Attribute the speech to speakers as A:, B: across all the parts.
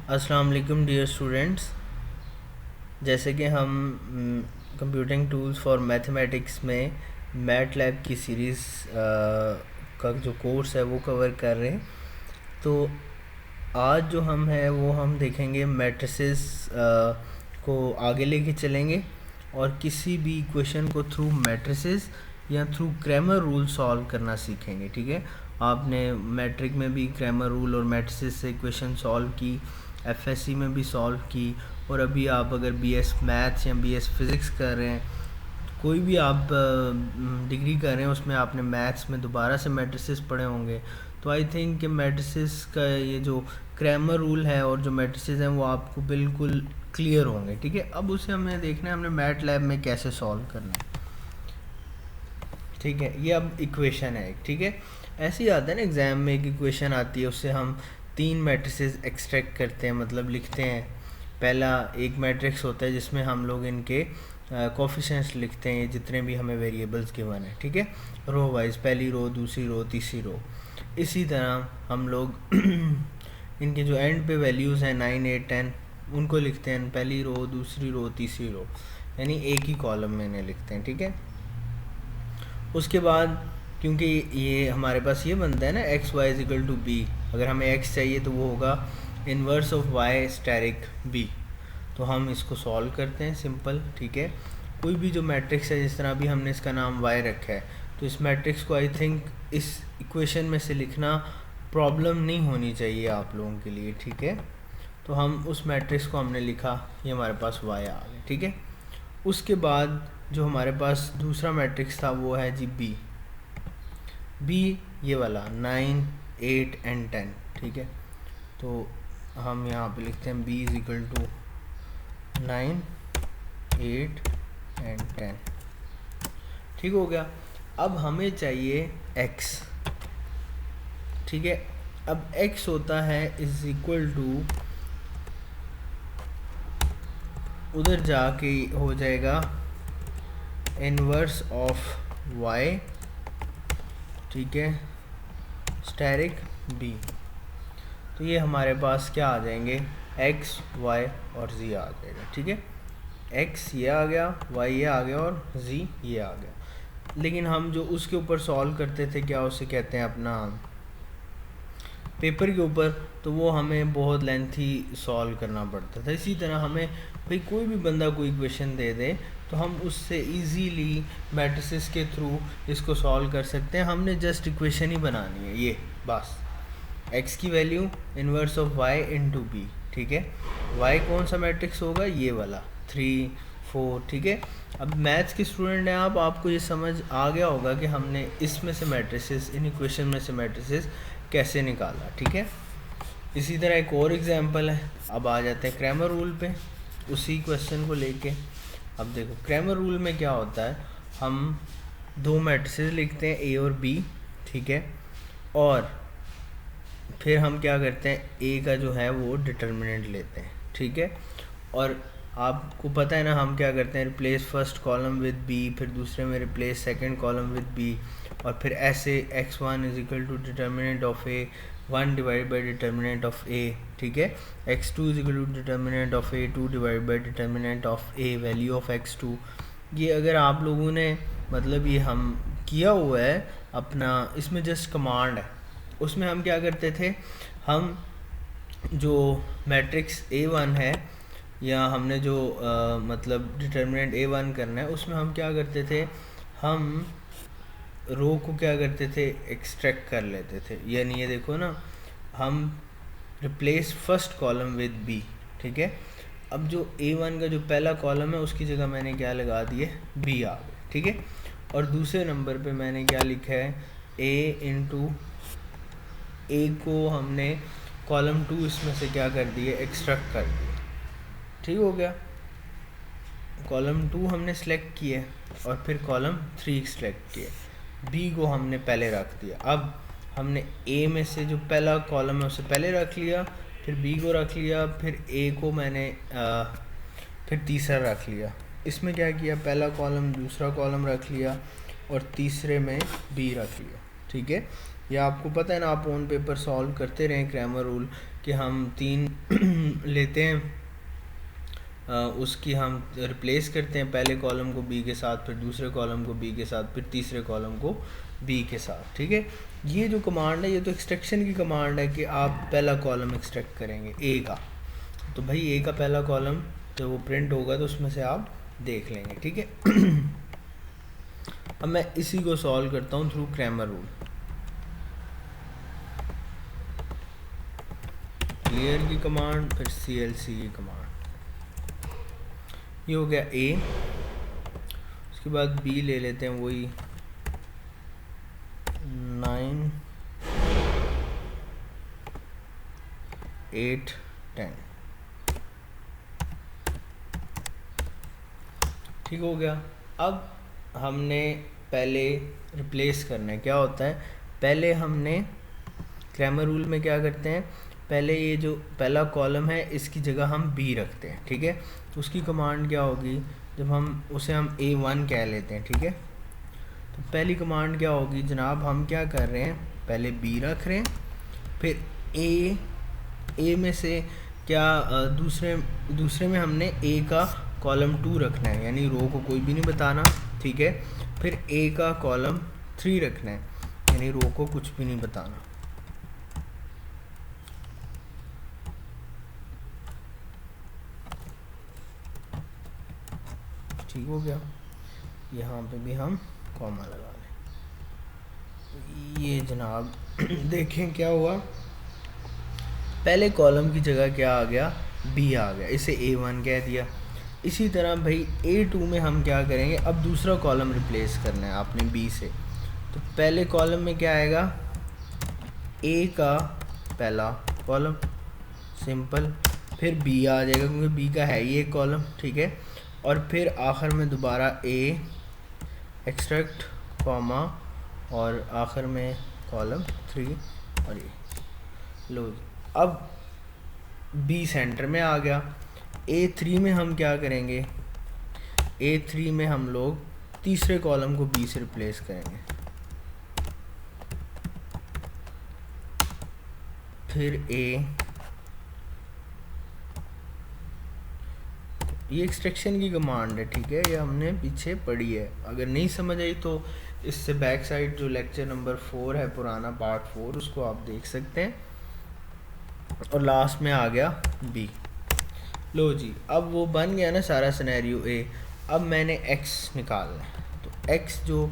A: अस्सलाम वालेकुम dear students. जैसे कि हम कंप्यूटिंग टूल्स फॉर मैथमेटिक्स में मैट लैब की सीरीज़ का जो कोर्स है वो कवर कर रहे हैं। तो आज जो हम है वो हम देखेंगे मैट्रिसेस को आगे लेके चलेंगे और किसी भी इक्वेशन को थ्रू मैट्रिसेस या थ्रू क्रैमर रूल सॉल्व करना सीखेंगे। ठीक है, आपने मैट्रिक में भी क्रैमर रूल और मैट्रिसेस से इक्वेशन सॉल्व की, एफएससी में भी सॉल्व की, और अभी आप अगर बीएस मैथ्स या बीएस फिज़िक्स कर रहे हैं, कोई भी आप डिग्री कर रहे हैं, उसमें आपने मैथ्स में दोबारा से मैट्रिसेस पढ़े होंगे। तो आई थिंक कि मैट्रिसेस का ये जो क्रैमर रूल है और जो मैट्रिसेस हैं वो आपको बिल्कुल क्लियर होंगे। ठीक है, अब उसे हमें देखना है हमने मैट लैब में कैसे सॉल्व करना है। ठीक है, ये अब इक्वेशन है। ठीक है, ऐसे ही आता है ना एग्ज़ाम में, एक इक्वेशन आती है, उससे हम 3 मैट्रिसेस एक्सट्रैक्ट करते हैं, मतलब लिखते हैं। पहला एक मैट्रिक्स होता है जिसमें हम लोग इनके कोफिशिएंट्स लिखते हैं, जितने भी हमें वेरिएबल्स गिवन है। ठीक है, रो वाइज, पहली रो, दूसरी रो, तीसरी रो। इसी तरह हम लोग इनके जो एंड पे वैल्यूज़ हैं 9, 8, 10, उनको लिखते हैं पहली रो, दूसरी रो, तीसरी रो, यानी एक ही कॉलम में इन्हें लिखते हैं। ठीक है, उसके बाद क्योंकि ये हमारे पास ये बनता है ना X Y is equal to B, अगर हमें एक्स चाहिए तो वो होगा inverse of Y asterisk B. तो हम इसको सॉल्व करते हैं सिंपल। ठीक है, कोई भी जो मैट्रिक्स है, जिस तरह भी हमने इसका नाम वाई रखा है, तो इस मैट्रिक्स को आई थिंक इस इक्वेशन में से लिखना प्रॉब्लम नहीं होनी चाहिए आप लोगों के लिए। ठीक है, तो हम उस मैट्रिक्स को हमने लिखा, ये हमारे पास वाई आ गया। ठीक है, उसके बाद जो हमारे पास दूसरा मैट्रिक्स था वो है जी बी। बी ये वाला 9, 8 एंड 10। ठीक है, तो हम यहाँ पे लिखते हैं B is equal to 9, 8 and 10। ठीक हो गया। अब हमें चाहिए x। ठीक है, अब x होता है इज इक्वल टू, उधर जाके हो जाएगा इन्वर्स ऑफ y। ठीक है, स्टेरिक b। तो ये हमारे पास क्या आ जाएंगे, x, y और z आ जाएगा। ठीक है, x ये आ गया, y ये आ गया और z ये आ गया। लेकिन हम जो उसके ऊपर सॉल्व करते थे, क्या उसे कहते हैं अपना पेपर के ऊपर, तो वो हमें बहुत लेंथी सॉल्व करना पड़ता था। इसी तरह हमें भाई कोई भी बंदा कोई क्वेश्चन दे दे तो हम उससे इजीली मैट्रिसेस के थ्रू इसको सॉल्व कर सकते हैं। हमने जस्ट इक्वेशन ही बनानी है, ये बस x की value inverse of y into B. ठीक है, y कौन सा मैट्रिक्स होगा, ये वाला 3, 4। ठीक है, अब मैथ्स के स्टूडेंट हैं आप, आपको ये समझ आ गया होगा कि हमने इसमें से मैट्रिसेस, इन इक्वेशन में से मैट्रिसेस कैसे निकाला। ठीक है, इसी तरह एक और एग्जांपल है। अब आ जाते हैं क्रैमर रूल पे, उसी क्वेश्चन को लेके। अब देखो क्रैमर रूल में क्या होता है, हम 2 मैट्रिसेस लिखते हैं, ए और बी। ठीक है, और फिर हम क्या करते हैं, ए का जो है वो डिटर्मिनेंट लेते हैं। ठीक है, और आपको पता है ना हम क्या करते हैं, replace first column with B, फिर दूसरे में replace second column with B, और फिर ऐसे x1 is equal to determinant of A 1 divide by determinant of A. ठीक है, x2 is equal to determinant of A 2 divide by determinant of A, value of x2। ये अगर आप लोगों ने मतलब ये हम किया हुआ है अपना, इसमें जस्ट कमांड है। उसमें हम क्या करते थे, हम जो मैट्रिक्स A1 है, या हमने जो मतलब डिटर्मिनेंट A1 करना है, उसमें हम क्या करते थे, हम रो को क्या करते थे, एक्सट्रैक्ट कर लेते थे। यानी ये देखो ना, हम replace first column with B. ठीक है, अब जो A1 का जो पहला कॉलम है उसकी जगह मैंने क्या लगा दिए, बी आ गए। ठीक है, और दूसरे नंबर पे मैंने क्या लिखा है, ए इंटू ए को हमने कॉलम 2 इसमें से क्या कर दिए, एक्सट्रैक्ट कर दिए। ठीक हो गया, कॉलम 2 हमने सेलेक्ट किए और फिर कॉलम 3 सेलेक्ट किए, बी को हमने पहले रख दिया। अब हमने ए में से जो पहला कॉलम है उसे पहले रख लिया, फिर बी को रख लिया, फिर ए को मैंने फिर तीसरा रख लिया। इसमें क्या किया, पहला कॉलम दूसरा कॉलम रख लिया और तीसरे में बी रख लिया। ठीक है, या आपको पता है ना, आप ऑन पेपर सॉल्व करते रहें क्रैमर रूल कि हम 3 लेते हैं, उसकी हम रिप्लेस करते हैं पहले कॉलम को बी के साथ, फिर दूसरे कॉलम को बी के साथ, फिर तीसरे कॉलम को बी के साथ, ठीक है। ये जो कमांड है ये तो एक्सट्रैक्शन की कमांड है कि आप पहला कॉलम एक्सट्रैक्ट करेंगे ए का, तो भाई ए का पहला कॉलम जब वो प्रिंट होगा तो उसमें से आप देख लेंगे, ठीक है। अब मैं इसी को सॉल्व करता हूँ थ्रू क्रैमर रूल। क्लियर की कमांड, फिर CLC की कमांड, ये हो गया ए। उसके बाद बी ले लेते हैं, वही 9 8 10, ठीक हो गया। अब हमने पहले रिप्लेस करना है, क्या होता है, पहले हमने क्रैमर रूल में क्या करते हैं, पहले ये जो पहला कॉलम है इसकी जगह हम बी रखते हैं, ठीक है। तो उसकी कमांड क्या होगी, जब हम उसे हम A1 कह लेते हैं, ठीक है। तो पहली कमांड क्या होगी जनाब, हम क्या कर रहे हैं, पहले बी रख रहे हैं, फिर ए में से क्या दूसरे में हमने ए का कॉलम 2 रखना है, यानी रो को कोई भी नहीं बताना, ठीक है। फिर ए का कॉलम 3 रखना है, यानी रो को कुछ भी नहीं बताना। ठीक हो गया, यहाँ पे भी हम कॉमा लगा लें। ये जनाब देखें क्या हुआ, पहले कॉलम की जगह क्या आ गया, बी आ गया, इसे A1 कह दिया। इसी तरह भाई A2 में हम क्या करेंगे, अब दूसरा कॉलम रिप्लेस करना है आपने बी से, तो पहले कॉलम में क्या आएगा, ए का पहला कॉलम सिंपल, फिर बी आ जाएगा क्योंकि बी का है ये कॉलम, ठीक है। और फिर आखिर में दोबारा ए एक्सट्रैक्ट कॉमा और आखिर में कॉलम 3 और ये लो। अब बी सेंटर में आ गया। A3 में हम क्या करेंगे, A3 में हम लोग तीसरे कॉलम को बी से रिप्लेस करेंगे, फिर ए, ये एक्सट्रैक्शन की कमांड है, ठीक है, ये हमने पीछे पढ़ी है। अगर नहीं समझ आई तो इससे बैक साइड जो लेक्चर नंबर 4 है पुराना पार्ट 4, उसको आप देख सकते हैं। और लास्ट में आ गया बी। लो जी, अब वो बन गया ना सारा सिनेरियो ए। अब मैंने x निकालना है, तो x जो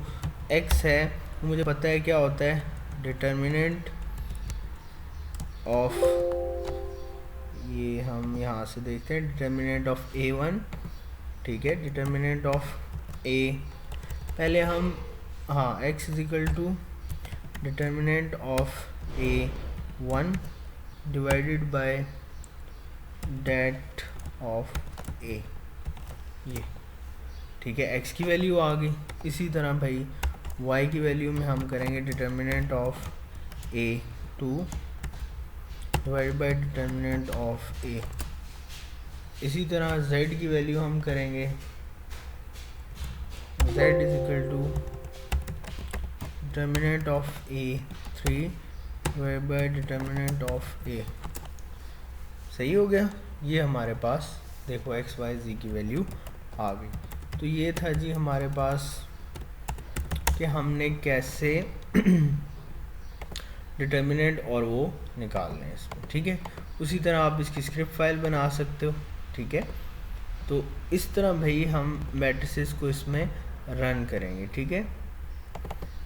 A: x है वो मुझे पता है क्या होता है, डिटर्मिनेंट ऑफ, ये हम यहाँ से देखते हैं, डिटर्मिनेंट ऑफ A1, ठीक है, डिटर्मिनेंट ऑफ A, पहले हम हाँ x is equal to determinant of A1 divided by det of A, ये ठीक है, x की वैल्यू आ गई। इसी तरह भाई y की वैल्यू में हम करेंगे determinant of A2 divide by determinant of A। इसी तरह z की वैल्यू हम करेंगे z is equal to determinant of A3 divide by determinant of A। सही हो गया, ये हमारे पास देखो x y z की वैल्यू आ गई। तो ये था जी हमारे पास कि हमने कैसे डिटर्मिनेंट और वो निकालने हैं इसमें, ठीक है। उसी तरह आप इसकी स्क्रिप्ट फाइल बना सकते हो, ठीक है। तो इस तरह भाई हम मैट्रिसेस को इसमें रन करेंगे, ठीक है।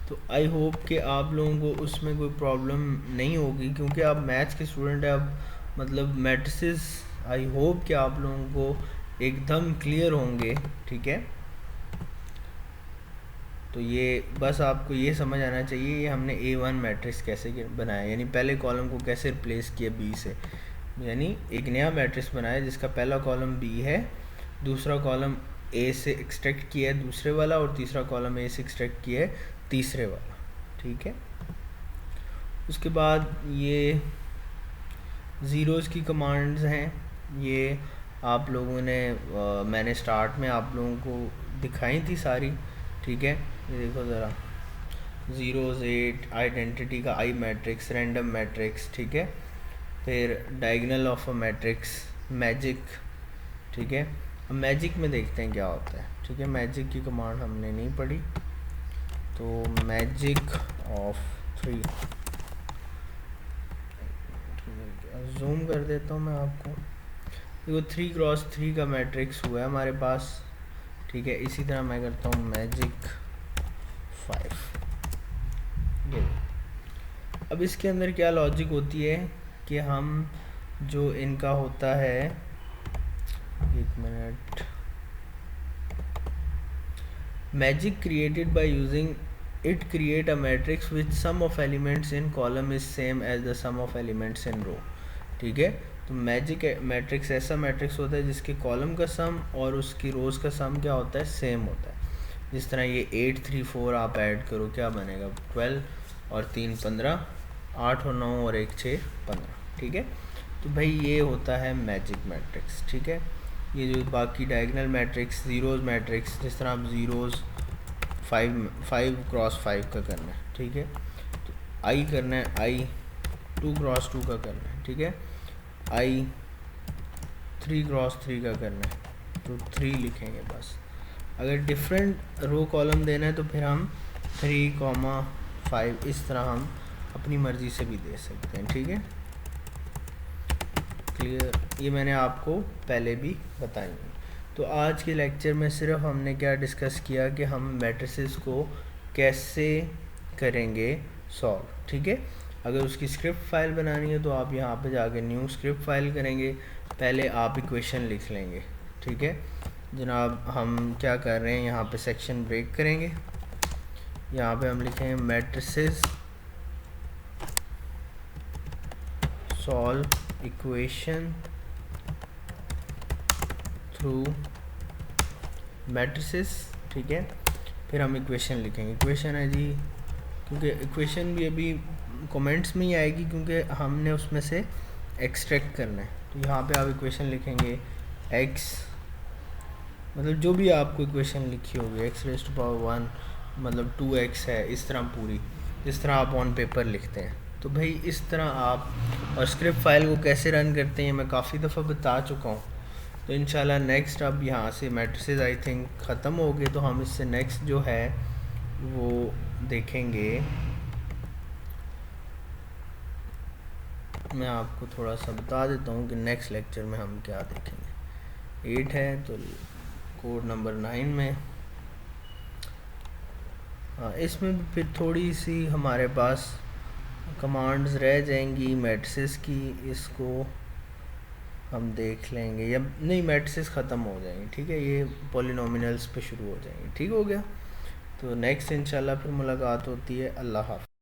A: तो आई होप कि आप लोगों को उसमें कोई प्रॉब्लम नहीं होगी, क्योंकि आप मैथ्स के स्टूडेंट हैं। अब मतलब मैट्रिसेस आई होप कि आप लोगों को एकदम क्लियर होंगे, ठीक है। तो ये बस आपको ये समझ आना चाहिए, ये हमने A1 मैट्रिक्स कैसे बनाया, यानी पहले कॉलम को कैसे रिप्लेस किया B से, यानी एक नया मैट्रिक्स बनाया जिसका पहला कॉलम B है, दूसरा कॉलम A से एक्सट्रैक्ट किया है दूसरे वाला, और तीसरा कॉलम A से एक्सट्रैक्ट किया है तीसरे वाला, ठीक है। उसके बाद ये ज़ीरोज़ की कमांड्स हैं, ये आप लोगों ने मैंने स्टार्ट में आप लोगों को दिखाई थी सारी, ठीक है। ये देखो ज़रा, ज़ीरोज़ 8, आइडेंटिटी का आई मैट्रिक्स, रैंडम मैट्रिक्स, ठीक है। फिर diagonal of a matrix, magic, ठीक है। अब मैजिक में देखते हैं क्या होता है, ठीक है। मैजिक की कमांड हमने नहीं पढ़ी, तो मैजिक ऑफ 3, जूम कर देता हूँ मैं आपको। देखो 3x3 का मैट्रिक्स हुआ है हमारे पास, ठीक है। इसी तरह मैं करता हूँ मैजिक 5, ये। अब इसके अंदर क्या लॉजिक होती है कि हम जो इनका होता है, एक minute, magic created by using it create a matrix which sum of elements in column is same as the sum of elements in row, ठीक है। तो मैजिक मैट्रिक्स ऐसा मैट्रिक्स होता है जिसके कॉलम का सम और उसकी रोज का सम क्या होता है, सेम होता है। जिस तरह ये 8, 3, 4 आप ऐड करो क्या बनेगा, 12 और 3 15, 8 और 9 और 1 6 15, ठीक है। तो भाई ये होता है मैजिक मैट्रिक्स, ठीक है। ये जो बाकी डायगोनल मैट्रिक्स, ज़ीरोज़ मैट्रिक्स, जिस तरह आप ज़ीरोज़ 5x5 का करना है, ठीक है। तो आई करना है, आई 2x2 का करना है, ठीक है। आई 3x3 का करना है, तो 3 लिखेंगे बस। अगर डिफरेंट रो कॉलम देना है तो फिर हम 3, 5 इस तरह हम अपनी मर्ज़ी से भी दे सकते हैं, ठीक है। क्लियर, ये मैंने आपको पहले भी बताई। तो आज के लेक्चर में सिर्फ हमने क्या डिस्कस किया कि हम मैट्रिसेस को कैसे करेंगे सॉल्व, ठीक है। अगर उसकी स्क्रिप्ट फाइल बनानी है तो आप यहाँ पे जाके न्यू स्क्रिप्ट फाइल करेंगे, पहले आप इक्वेशन लिख लेंगे, ठीक है जनाब। हम क्या कर रहे हैं, यहाँ पे सेक्शन ब्रेक करेंगे, यहाँ पे हम लिखेंगे matrices solve equation through matrices, ठीक है। फिर हम इक्वेशन लिखेंगे, इक्वेशन है जी, क्योंकि इक्वेशन भी अभी कमेंट्स में ही आएगी क्योंकि हमने उसमें से एक्सट्रैक्ट करना है। तो यहाँ पे आप इक्वेशन लिखेंगे x, मतलब जो भी आपको इक्वेशन लिखी होगी, x⁻1 मतलब 2x है, इस तरह पूरी, इस तरह आप ऑन पेपर लिखते हैं। तो भाई इस तरह आप, और स्क्रिप्ट फाइल को कैसे रन करते हैं मैं काफ़ी दफ़ा बता चुका हूँ। तो इंशाल्लाह नेक्स्ट, अब यहाँ से मैट्रिसेस आई थिंक ख़त्म हो गए, तो हम इससे नेक्स्ट जो है वो देखेंगे। मैं आपको थोड़ा सा बता देता हूँ कि नेक्स्ट लेक्चर में हम क्या देखेंगे। 8 है तो कोड नंबर 9 में, हाँ इसमें भी फिर थोड़ी सी हमारे पास कमांड्स रह जाएंगी मैट्रिसेस की, इसको हम देख लेंगे, या नहीं मैट्रिसेस ख़त्म हो जाएंगे, ठीक है। ये पॉलिनोमिनल्स पे शुरू हो जाएंगे, ठीक हो गया। तो नेक्स्ट इंशाल्लाह फिर मुलाकात होती है। अल्लाह हाफ़िज़।